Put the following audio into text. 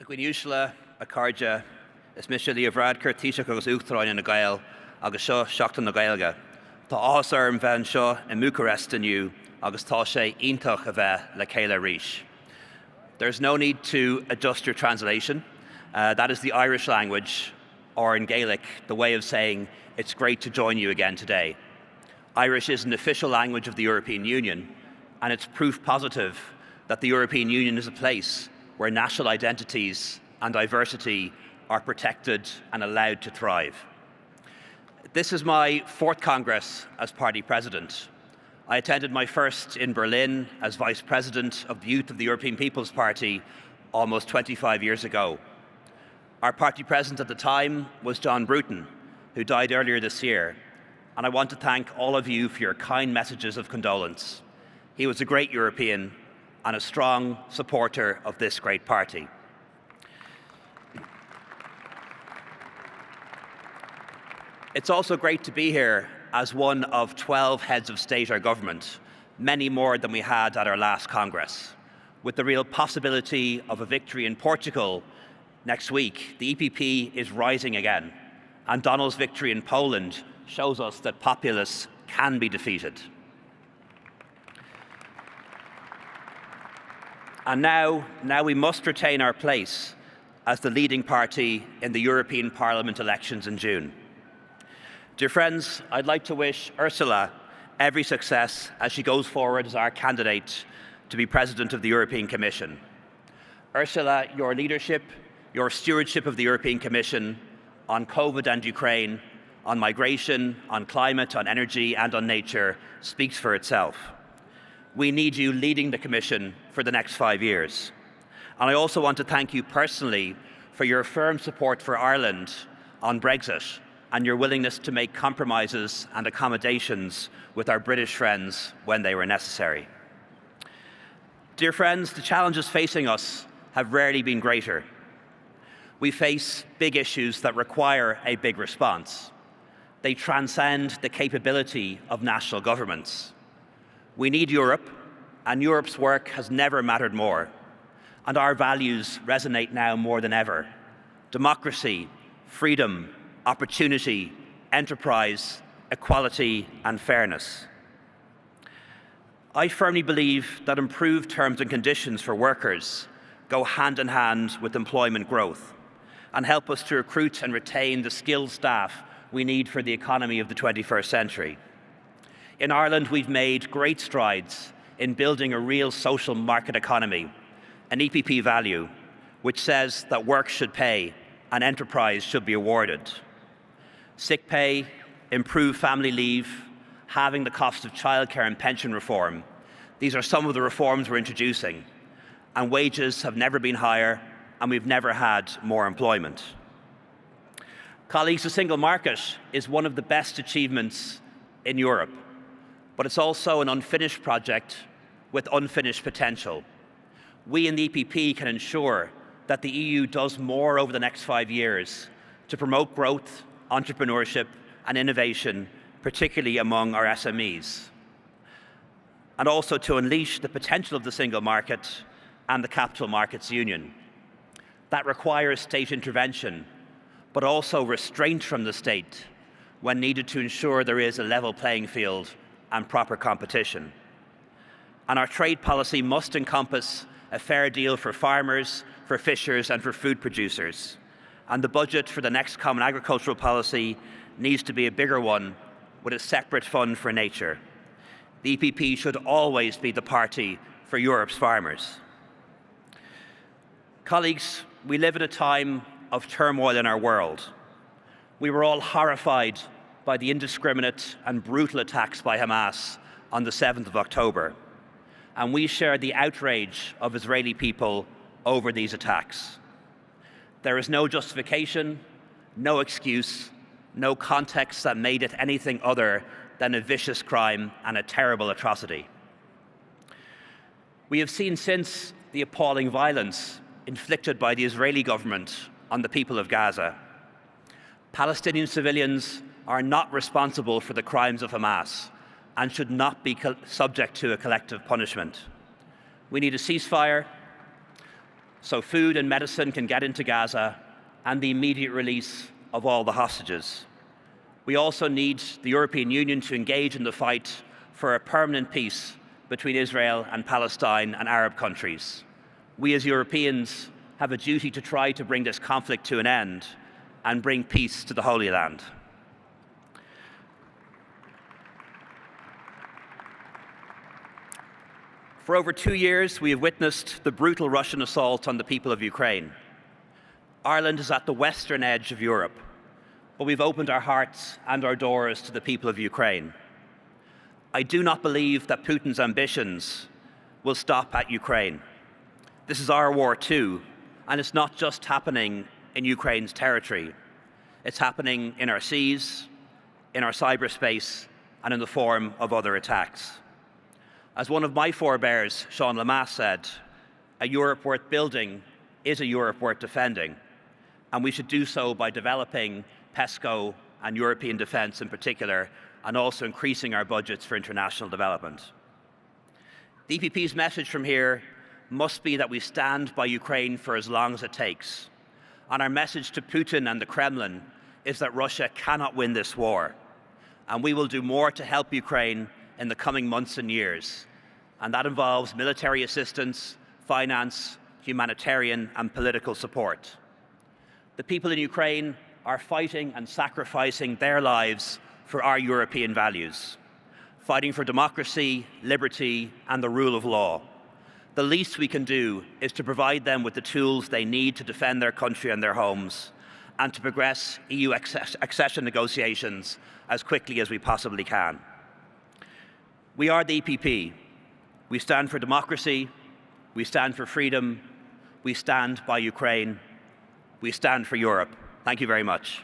Gwiniúsla a cardja is misisiúlí a VARADKAR taoiseach agus uachtaráin na Gael agus seo seachtain na Gaeilge. Tá áthas orm bheith seo in Bucharest inniu agus tá sé iontach a bheith le chéile arís. There's no need to adjust your translation. That is the Irish language, or in Gaelic, the way of saying it's great to join you again today. Irish is an official language of the European Union, and it's proof positive that the European Union is a place where national identities and diversity are protected and allowed to thrive. This is my fourth Congress as party president. I attended my first in Berlin as vice president of the Youth of the European People's Party almost 25 years ago. Our party president at the time was John Bruton, who died earlier this year, and I want to thank all of you for your kind messages of condolence. He was a great European and a strong supporter of this great party. It's also great to be here as one of 12 heads of state or government, many more than we had at our last Congress. With the real possibility of a victory in Portugal next week, the EPP is rising again, and Donald's victory in Poland shows us that populists can be defeated. And now we must retain our place as the leading party in the European Parliament elections in June. Dear friends, I'd like to wish Ursula every success as she goes forward as our candidate to be President of the European Commission. Ursula, your leadership, your stewardship of the European Commission on COVID and Ukraine, on migration, on climate, on energy and on nature speaks for itself. We need you leading the Commission for the next 5 years. And I also want to thank you personally for your firm support for Ireland on Brexit and your willingness to make compromises and accommodations with our British friends when they were necessary. Dear friends, the challenges facing us have rarely been greater. We face big issues that require a big response. They transcend the capability of national governments. We need Europe, and Europe's work has never mattered more. And our values resonate now more than ever. Democracy, freedom, opportunity, enterprise, equality, and fairness. I firmly believe that improved terms and conditions for workers go hand in hand with employment growth and help us to recruit and retain the skilled staff we need for the economy of the 21st century. In Ireland, we've made great strides in building a real social market economy, an EPP value, which says that work should pay and enterprise should be awarded. Sick pay, improved family leave, halving the cost of childcare and pension reform. These are some of the reforms we're introducing. And wages have never been higher, and we've never had more employment. Colleagues, the single market is one of the best achievements in Europe, but it's also an unfinished project with unfinished potential. We in the EPP can ensure that the EU does more over the next 5 years to promote growth, entrepreneurship and innovation, particularly among our SMEs, and also to unleash the potential of the single market and the Capital Markets Union. That requires state intervention, but also restraint from the state when needed to ensure there is a level playing field and proper competition. And our trade policy must encompass a fair deal for farmers, for fishers and for food producers. And the budget for the next Common Agricultural Policy needs to be a bigger one with a separate fund for nature. The EPP should always be the party for Europe's farmers. Colleagues, we live in a time of turmoil in our world. We were all horrified by the indiscriminate and brutal attacks by Hamas on the 7th of October. And we share the outrage of Israeli people over these attacks. There is no justification, no excuse, no context that made it anything other than a vicious crime and a terrible atrocity. We have seen since the appalling violence inflicted by the Israeli government on the people of Gaza. Palestinian civilians are not responsible for the crimes of Hamas and should not be subject to a collective punishment. We need a ceasefire. so food and medicine can get into Gaza, and the immediate release of all the hostages. We also need the European Union to engage in the fight for a permanent peace between Israel and Palestine and Arab countries. We as Europeans have a duty to try to bring this conflict to an end and bring peace to the Holy Land. For over 2 years, we have witnessed the brutal Russian assault on the people of Ukraine. Ireland is at the western edge of Europe, but we've opened our hearts and our doors to the people of Ukraine. I do not believe that Putin's ambitions will stop at Ukraine. This is our war too, and it's not just happening in Ukraine's territory. It's happening in our seas, in our cyberspace, and in the form of other attacks. As one of my forebears, Sean Lemass, said, "A Europe worth building is a Europe worth defending," and we should do so by developing PESCO and European defence in particular, and also increasing our budgets for international development. The EPP's message from here must be that we stand by Ukraine for as long as it takes. And our message to Putin and the Kremlin is that Russia cannot win this war. And we will do more to help Ukraine in the coming months and years. And that involves military assistance, finance, humanitarian and political support. The people in Ukraine are fighting and sacrificing their lives for our European values, fighting for democracy, liberty, and the rule of law. The least we can do is to provide them with the tools they need to defend their country and their homes, and to progress EU accession negotiations as quickly as we possibly can. We are the EPP. We stand for democracy, we stand for freedom, we stand by Ukraine, we stand for Europe. Thank you very much.